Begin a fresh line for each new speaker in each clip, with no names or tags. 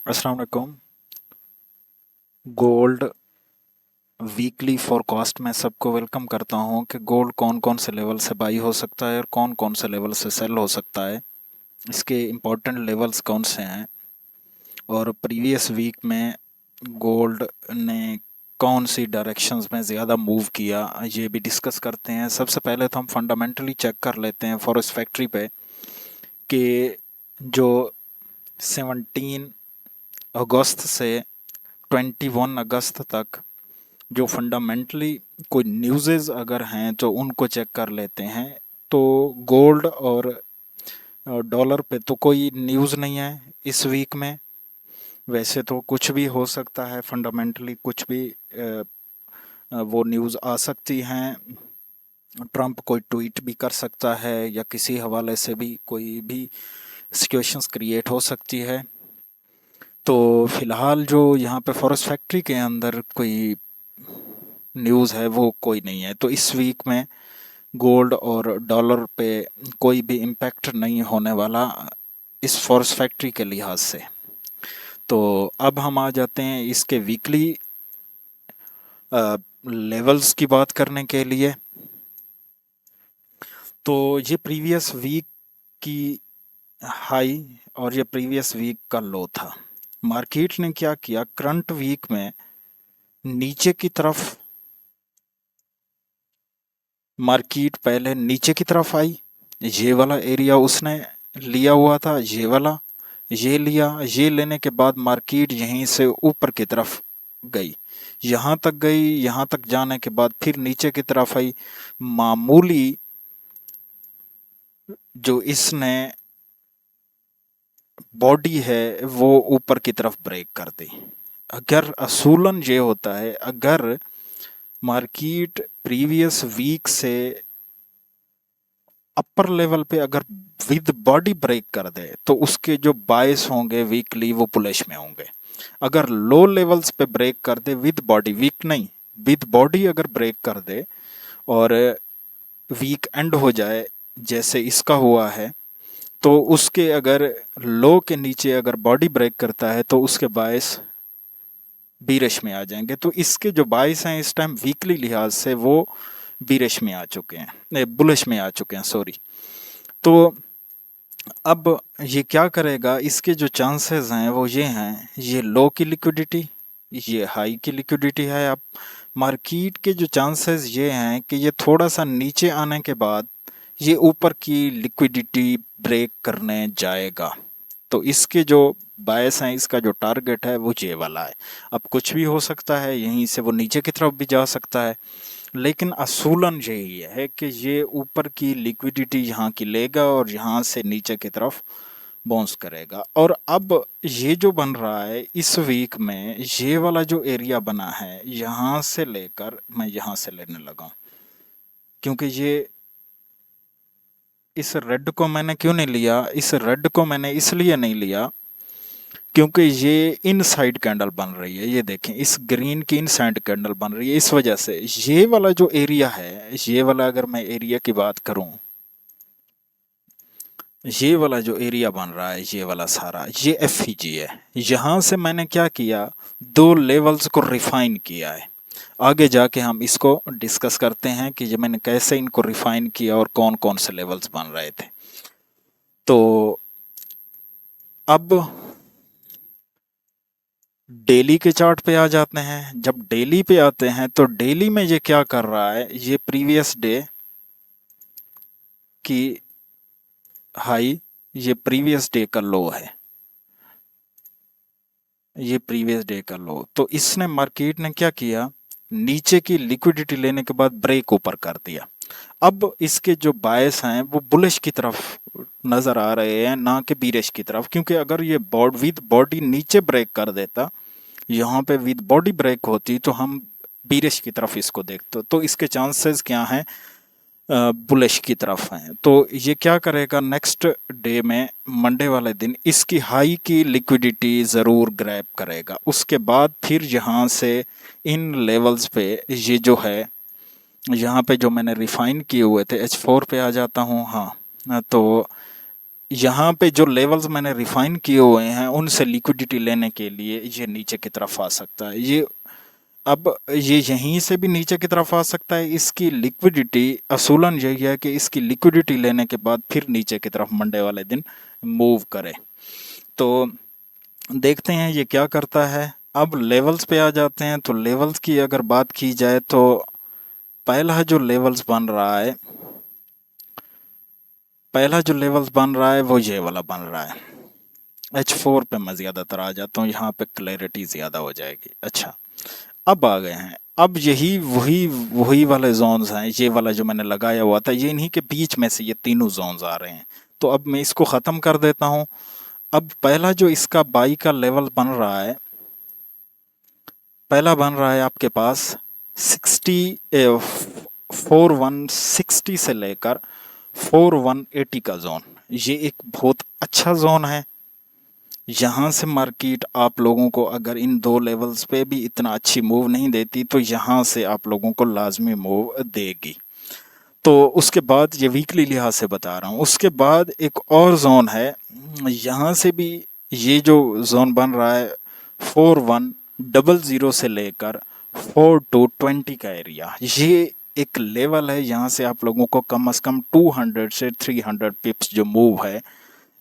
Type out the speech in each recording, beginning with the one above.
अस्सलाम वालेकुम। Gold weekly forecast में सबको वेलकम करता हूं कि गोल्ड कौन कौन से लेवल से बाई हो सकता है और कौन कौन से लेवल से सेल हो सकता है। इसके इम्पोर्टेंट लेवल्स कौन से हैं और प्रीवियस वीक में गोल्ड ने कौन सी डायरेक्शंस में ज़्यादा मूव किया, ये भी डिस्कस करते हैं। सबसे पहले तो हम फंडामेंटली चेक कर लेते हैं फॉरेस्ट फैक्ट्री पे कि जो 17 अगस्त से 21 अगस्त तक जो फंडामेंटली कोई न्यूज़ेस अगर हैं तो उनको चेक कर लेते हैं। तो गोल्ड और डॉलर पे तो कोई न्यूज़ नहीं है इस वीक में। वैसे तो कुछ भी हो सकता है, फंडामेंटली कुछ भी वो न्यूज़ आ सकती हैं। ट्रंप कोई ट्वीट भी कर सकता है या किसी हवाले से भी कोई भी सिचुएशंस क्रिएट हो सकती है। तो फिलहाल जो यहाँ पे फॉरेस्ट फैक्ट्री के अंदर कोई न्यूज़ है वो कोई नहीं है। तो इस वीक में गोल्ड और डॉलर पे कोई भी इम्पैक्ट नहीं होने वाला इस फॉरेस्ट फैक्ट्री के लिहाज से। तो अब हम आ जाते हैं इसके वीकली लेवल्स की बात करने के लिए। तो ये प्रीवियस वीक की हाई और ये प्रीवियस वीक का लो था। मार्केट ने क्या किया, करंट वीक में नीचे की तरफ मार्केट पहले नीचे की तरफ आई। ये वाला एरिया उसने लिया हुआ था, ये वाला ये लिया। ये लेने के बाद मार्केट यहीं से ऊपर की तरफ गई, यहाँ तक गई। यहाँ तक जाने के बाद फिर नीचे की तरफ आई। मामूली जो इसने बॉडी है वो ऊपर की तरफ ब्रेक कर दी। अगर असूलन ये होता है, अगर मार्केट प्रीवियस वीक से अपर लेवल पे अगर विद बॉडी ब्रेक कर दे तो उसके जो बायस होंगे वीकली वो बुलिश में होंगे। अगर लो लेवल्स पे ब्रेक कर दे विद बॉडी, वीक नहीं विद बॉडी अगर ब्रेक कर दे और वीक एंड हो जाए जैसे इसका हुआ है, तो उसके अगर लो के नीचे अगर बॉडी ब्रेक करता है तो उसके बायस बीरिश में आ जाएंगे। तो इसके जो बायस हैं इस टाइम वीकली लिहाज से वो बीरिश में आ चुके हैं, बुलिश में आ चुके हैं, सॉरी। तो अब ये क्या करेगा, इसके जो चांसेस हैं वो ये हैं, ये लो की लिक्विडिटी, ये हाई की लिक्विडिटी है। अब मार्केट के जो चांसेस ये हैं कि ये थोड़ा सा नीचे आने के बाद ये ऊपर की लिक्विडिटी ब्रेक करने जाएगा। तो इसके जो बायस हैं, इसका जो टारगेट है वो ये वाला है। अब कुछ भी हो सकता है, यहीं से वो नीचे की तरफ भी जा सकता है, लेकिन असूलन यही है कि ये ऊपर की लिक्विडिटी यहाँ की लेगा और यहाँ से नीचे की तरफ बाउंस करेगा। और अब ये जो बन रहा है इस वीक में, ये वाला जो एरिया बना है यहाँ से लेकर मैं यहाँ से लेने लगा हूँ। क्योंकि ये इस रेड को मैंने क्यों नहीं लिया, इस रेड को मैंने इसलिए नहीं लिया क्योंकि ये इन साइड कैंडल बन रही है। ये देखें, इस ग्रीन की इन साइड कैंडल बन रही है। इस वजह से ये वाला जो एरिया है, ये वाला अगर मैं एरिया की बात करूं, ये वाला जो एरिया बन रहा है, ये वाला सारा ये एफईजी है। यहाँ से मैंने क्या किया, दो लेवल्स को रिफाइन किया है। आगे जाके हम इसको डिस्कस करते हैं कि ये मैंने कैसे इनको रिफाइन किया और कौन कौन से लेवल्स बन रहे थे। तो अब डेली के चार्ट पे आ जाते हैं। जब डेली पे आते हैं तो डेली में ये क्या कर रहा है, ये प्रीवियस डे की हाई, ये प्रीवियस डे का लो है, ये प्रीवियस डे का लो। तो इसने मार्केट ने क्या किया, नीचे की लिक्विडिटी लेने के बाद ब्रेक ऊपर कर दिया। अब इसके जो बायस हैं वो बुलिश की तरफ नजर आ रहे हैं, ना कि बीरिश की तरफ। क्योंकि अगर ये विद बॉडी नीचे ब्रेक कर देता, यहाँ पे विद बॉडी ब्रेक होती, तो हम बीरिश की तरफ इसको देखते। तो इसके चांसेस क्या हैं, बुलिश की तरफ हैं। तो ये क्या करेगा, नेक्स्ट डे में मंडे वाले दिन इसकी हाई की लिक्विडिटी ज़रूर ग्रैब करेगा। उसके बाद फिर यहाँ से इन लेवल्स पे ये जो है, यहाँ पे जो मैंने रिफाइन किए हुए थे, H4 पे आ जाता हूँ। हाँ, तो यहाँ पे जो लेवल्स मैंने रिफाइन किए हुए हैं उनसे लिक्विडिटी लेने के लिए ये नीचे की तरफ आ सकता है। ये अब ये यहीं से भी नीचे की तरफ आ सकता है। इसकी लिक्विडिटी असूलन यही है कि इसकी लिक्विडिटी लेने के बाद फिर नीचे की तरफ मंडे वाले दिन मूव करे। तो देखते हैं ये क्या करता है। अब लेवल्स पे आ जाते हैं। तो लेवल्स की अगर बात की जाए तो पहला जो लेवल्स बन रहा है वो ये वाला बन रहा है। H4 पे मैं ज़्यादातर आ जाता हूँ, यहाँ पे क्लैरिटी ज़्यादा हो जाएगी। अच्छा, अब आ गए हैं। अब यही वही वही वाले जोन्स हैं। ये वाला जो मैंने लगाया हुआ था, ये इन्हीं के बीच में से ये तीनों जोन्स आ रहे हैं। तो अब मैं इसको ख़त्म कर देता हूँ। अब पहला जो इसका बाई का लेवल बन रहा है, पहला बन रहा है आपके पास 4160 से लेकर 4180 का जोन। ये एक बहुत अच्छा जोन है। यहाँ से मार्केट आप लोगों को अगर इन दो लेवल्स पे भी इतना अच्छी मूव नहीं देती तो यहाँ से आप लोगों को लाजमी मूव देगी। तो उसके बाद ये वीकली लिहाज से बता रहा हूँ। उसके बाद एक और जोन है, यहाँ से भी ये जो जोन बन रहा है 4100 से लेकर 4220 का एरिया, ये एक लेवल है। यहाँ से आप लोगों को कम से कम 200 से 300 पिप्स जो मूव है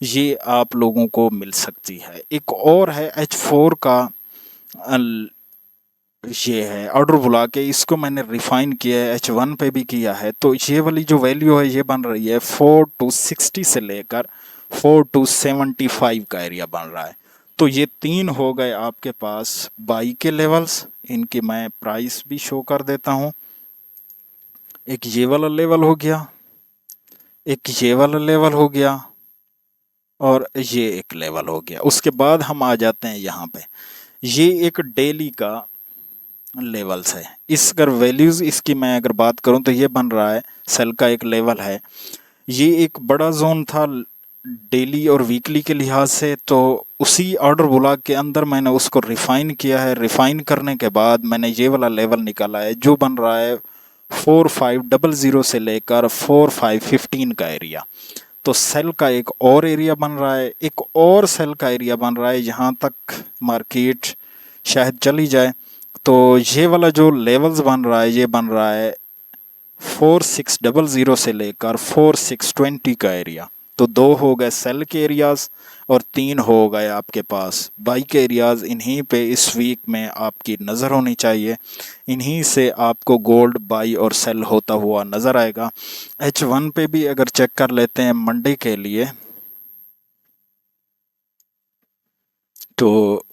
ये आप लोगों को मिल सकती है। एक और है H4 का, ये है ऑर्डर बुला के, इसको मैंने रिफाइन किया है, H1 पे भी किया है। तो ये वाली जो वैल्यू है ये बन रही है 4260 से लेकर 4275 का एरिया बन रहा है। तो ये तीन हो गए आपके पास बाई के लेवल्स। इनकी मैं प्राइस भी शो कर देता हूँ। एक ये वाला लेवल हो गया, एक ये वाला लेवल हो गया और ये एक लेवल हो गया। उसके बाद हम आ जाते हैं यहाँ पे, ये एक डेली का लेवल्स है। इस अगर वैल्यूज इसकी मैं अगर बात करूं तो ये बन रहा है सेल का एक लेवल है। ये एक बड़ा जोन था डेली और वीकली के लिहाज से। तो उसी ऑर्डर ब्लॉक के अंदर मैंने उसको रिफाइन किया है। रिफाइन करने के बाद मैंने ये वाला लेवल निकाला है जो बन रहा है 4500 से लेकर 4515 का एरिया। तो सेल का एक और एरिया बन रहा है, एक और सेल का एरिया बन रहा है, यहाँ तक मार्केट शायद चली जाए। तो ये वाला जो लेवल्स बन रहा है ये बन रहा है 4600 से लेकर 4620 का एरिया। तो दो हो गए सेल के एरियाज और तीन हो गए आपके पास बाई के एरियाज। इन्हीं पे इस वीक में आपकी नज़र होनी चाहिए। इन्हीं से आपको गोल्ड बाई और सेल होता हुआ नज़र आएगा। H1 पे भी अगर चेक कर लेते हैं मंडे के लिए, तो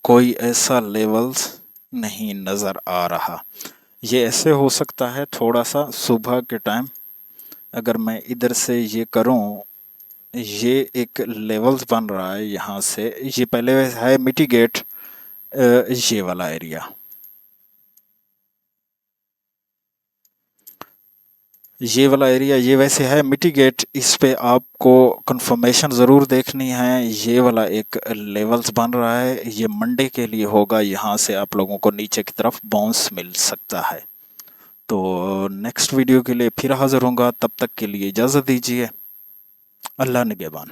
कोई ऐसा लेवल्स नहीं नज़र आ रहा। ये ऐसे हो सकता है थोड़ा सा सुबह के टाइम अगर मैं इधर से ये करूं, ये एक लेवल्स बन रहा है यहाँ से। ये पहले है मिटिगेट, ये वाला एरिया, ये वाला एरिया ये वैसे है मिटिगेट। इस पे आपको कंफर्मेशन ज़रूर देखनी है। ये वाला एक लेवल्स बन रहा है, ये मंडे के लिए होगा। यहाँ से आप लोगों को नीचे की तरफ बाउंस मिल सकता है। तो नेक्स्ट वीडियो के लिए फिर हाज़िर होऊंगा, तब तक के लिए इजाज़त दीजिए। अल्लाह निगहबान।